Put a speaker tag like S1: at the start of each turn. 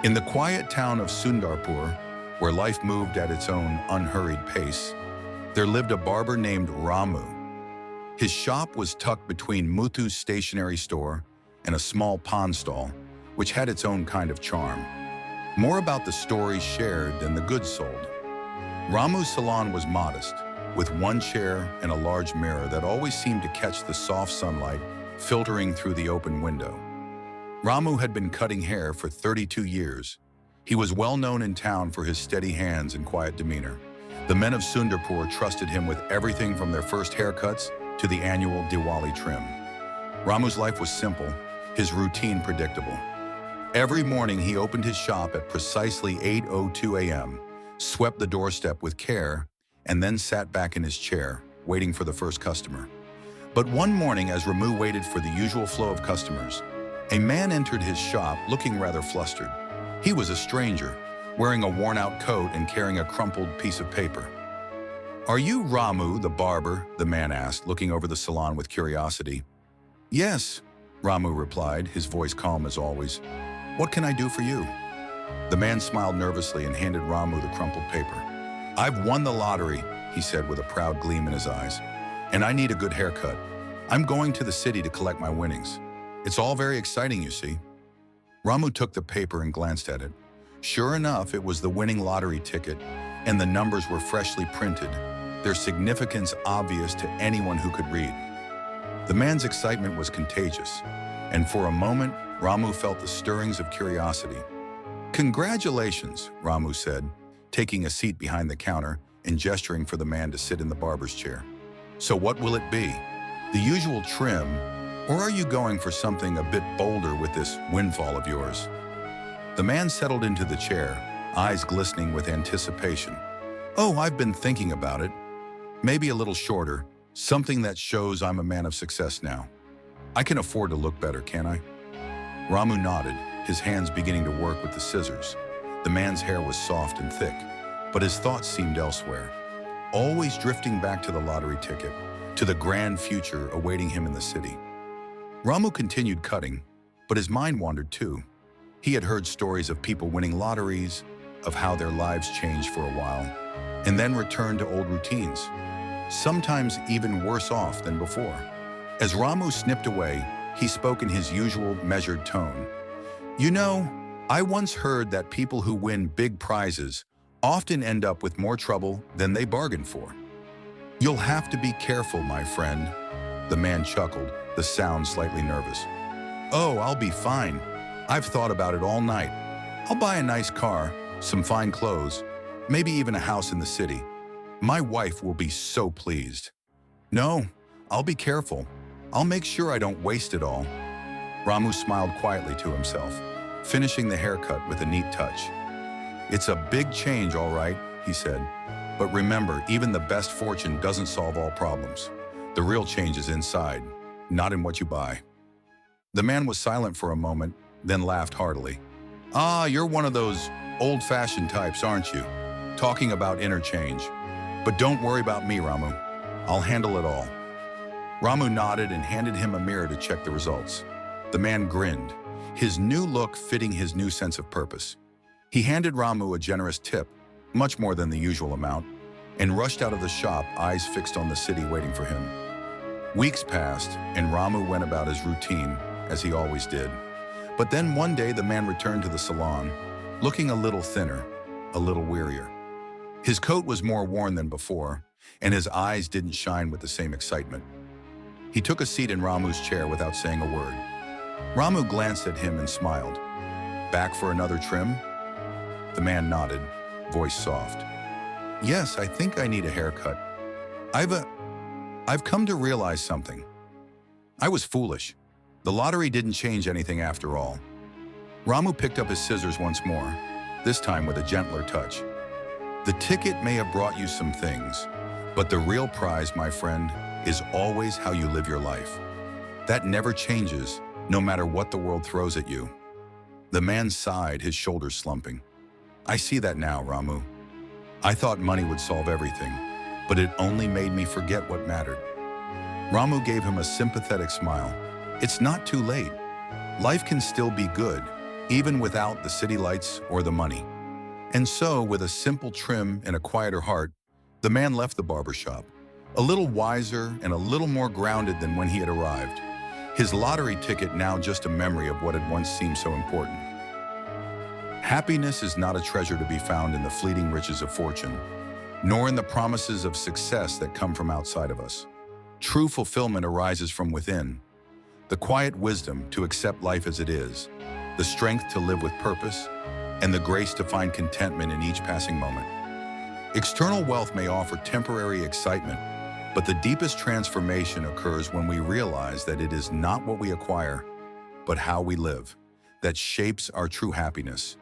S1: In the quiet town of Sundarpur, where life moved at its own unhurried pace, there lived a barber named Ramu. His shop was tucked between Muthu's stationery store and a small pawn stall, which had its own kind of charm. More about the stories shared than the goods sold. Ramu's salon was modest, with one chair and a large mirror that always seemed to catch the soft sunlight filtering through the open window. Ramu had been cutting hair for 32 years. He was well known in town for his steady hands and quiet demeanor. The men of Sundarpur trusted him with everything from their first haircuts to the annual Diwali trim. Ramu's life was simple, his routine predictable. Every morning he opened his shop at precisely 8:02 a.m., swept the doorstep with care, and then sat back in his chair, waiting for the first customer. But one morning, as Ramu waited for the usual flow of customers, a man entered his shop looking rather flustered. He was a stranger, wearing a worn-out coat and carrying a crumpled piece of paper. "Are you Ramu, the barber?" the man asked, looking over the salon with curiosity. "Yes," Ramu replied, his voice calm as always. "What can I do for you?" The man smiled nervously and handed Ramu the crumpled paper. "I've won the lottery," he said with a proud gleam in his eyes, "and I need a good haircut. I'm going to the city to collect my winnings. It's all very exciting, you see." Ramu took the paper and glanced at it. Sure enough, it was the winning lottery ticket, and the numbers were freshly printed, their significance obvious to anyone who could read. The man's excitement was contagious, and for a moment, Ramu felt the stirrings of curiosity. "Congratulations," Ramu said, taking a seat behind the counter and gesturing for the man to sit in the barber's chair. "So what will it be? The usual trim, or are you going for something a bit bolder with this windfall of yours?" The man settled into the chair, eyes glistening with anticipation. "Oh, I've been thinking about it. Maybe a little shorter, something that shows I'm a man of success now. I can afford to look better, can't I?" Ramu nodded, his hands beginning to work with the scissors. The man's hair was soft and thick, but his thoughts seemed elsewhere, always drifting back to the lottery ticket, to the grand future awaiting him in the city. Ramu continued cutting, but his mind wandered too. He had heard stories of people winning lotteries, of how their lives changed for a while, and then returned to old routines, sometimes even worse off than before. As Ramu snipped away, he spoke in his usual measured tone. "You know, I once heard that people who win big prizes often end up with more trouble than they bargained for." "You'll have to be careful, my friend." The man chuckled, the sound slightly nervous. "Oh, I'll be fine. I've thought about it all night. I'll buy a nice car, some fine clothes, maybe even a house in the city. My wife will be so pleased." "No, I'll be careful. I'll make sure I don't waste it all." Ramu smiled quietly to himself, finishing the haircut with a neat touch. "It's a big change, all right," he said. "But remember, even the best fortune doesn't solve all problems. The real change is inside, not in what you buy." The man was silent for a moment, then laughed heartily. "Ah, you're one of those old-fashioned types, aren't you? Talking about inner change. But don't worry about me, Ramu. I'll handle it all." Ramu nodded and handed him a mirror to check the results. The man grinned, his new look fitting his new sense of purpose. He handed Ramu a generous tip, much more than the usual amount, and rushed out of the shop, eyes fixed on the city waiting for him. Weeks passed, and Ramu went about his routine, as he always did. But then one day the man returned to the salon, looking a little thinner, a little wearier. His coat was more worn than before, and his eyes didn't shine with the same excitement. He took a seat in Ramu's chair without saying a word. Ramu glanced at him and smiled. "Back for another trim?" The man nodded, voice soft. "Yes, I think I need a haircut. I've come to realize something. I was foolish. The lottery didn't change anything after all." Ramu picked up his scissors once more, this time with a gentler touch. "The ticket may have brought you some things, but the real prize, my friend, is always how you live your life. That never changes, no matter what the world throws at you." The man sighed, his shoulders slumping. "I see that now, Ramu. I thought money would solve everything, but it only made me forget what mattered." Ramu gave him a sympathetic smile. "It's not too late. Life can still be good, even without the city lights or the money. And so, with a simple trim and a quieter heart, the man left the barber shop, a little wiser and a little more grounded than when he had arrived. His lottery ticket now just a memory of what had once seemed so important. Happiness is not a treasure to be found in the fleeting riches of fortune, nor in the promises of success that come from outside of us. True fulfillment arises from within, the quiet wisdom to accept life as it is, the strength to live with purpose, and the grace to find contentment in each passing moment. External wealth may offer temporary excitement, but the deepest transformation occurs when we realize that it is not what we acquire, but how we live, that shapes our true happiness.